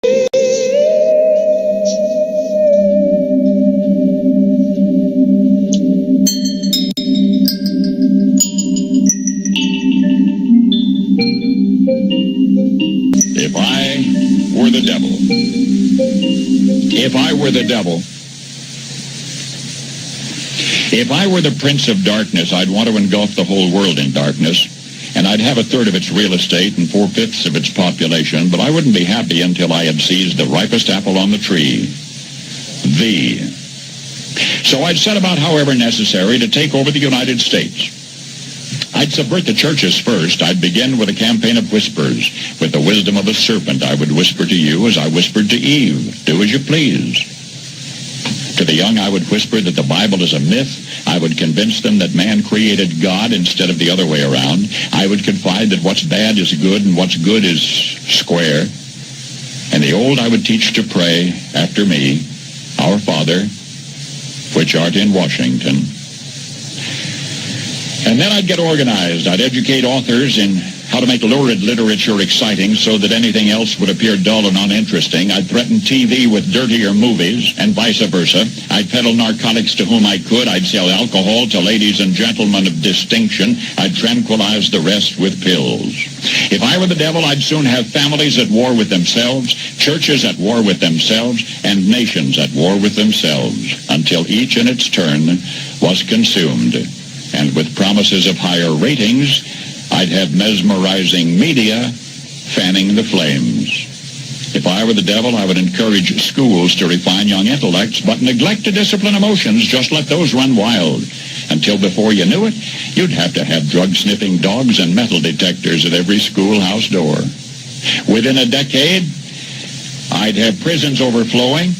If I were the devil, if I were the devil, if I were the prince of darkness, I'd want to engulf the whole world in darkness, and I'd have a third of its real estate and 4/5 of its population, but I wouldn't be happy until I had seized the ripest apple on the tree, thee. So I'd set about, however necessary, to take over the United States. I'd subvert the churches first. I'd begin with a campaign of whispers. With the wisdom of a serpent, I would whisper to you as I whispered to Eve, do as you please. To the young, I would whisper that the Bible is a myth. I would convince them that man created God instead of the other way around. I would confide that what's bad is good and what's good is square. And the old I would teach to pray after me, Our Father, which art in Washington. And then I'd get organized. I'd educate authors in how to make lurid literature exciting so that anything else would appear dull and uninteresting. I'd threaten TV with dirtier movies and vice versa. I'd peddle narcotics to whom I could. I'd sell alcohol to ladies and gentlemen of distinction. I'd tranquilize the rest with pills. If I were the devil, I'd soon have families at war with themselves, churches at war with themselves, and nations at war with themselves, until each in its turn was consumed. And with promises of higher ratings, I'd have mesmerizing media fanning the flames. If I were the devil, I would encourage schools to refine young intellects, but neglect to discipline emotions. Just let those run wild. Until before you knew it, you'd have to have drug-sniffing dogs and metal detectors at every schoolhouse door. Within a decade, I'd have prisons overflowing.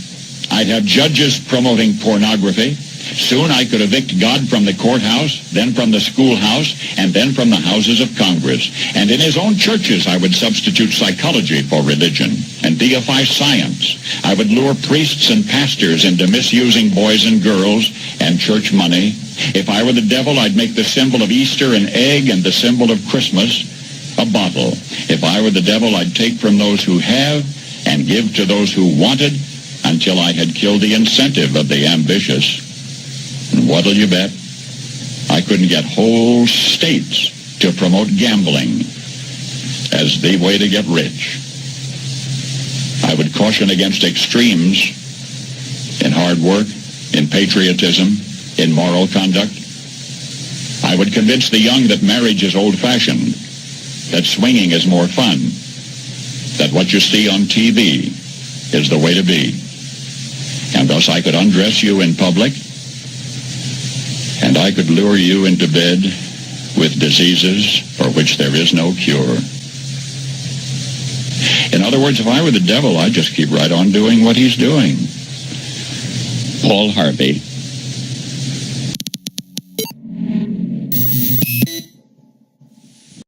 I'd have judges promoting pornography. Soon I could evict God from the courthouse, then from the schoolhouse, and then from the houses of Congress. And in his own churches, I would substitute psychology for religion and deify science. I would lure priests and pastors into misusing boys and girls and church money. If I were the devil, I'd make the symbol of Easter an egg and the symbol of Christmas a bottle. If I were the devil, I'd take from those who have and give to those who wanted until I had killed the incentive of the ambitious. And what'll you bet? I couldn't get whole states to promote gambling as the way to get rich. I would caution against extremes in hard work, in patriotism, in moral conduct. I would convince the young that marriage is old-fashioned, that swinging is more fun, that what you see on TV is the way to be. And thus I could undress you in public, and I could lure you into bed with diseases for which there is no cure. In other words, if I were the devil, I'd just keep right on doing what he's doing. Paul Harvey.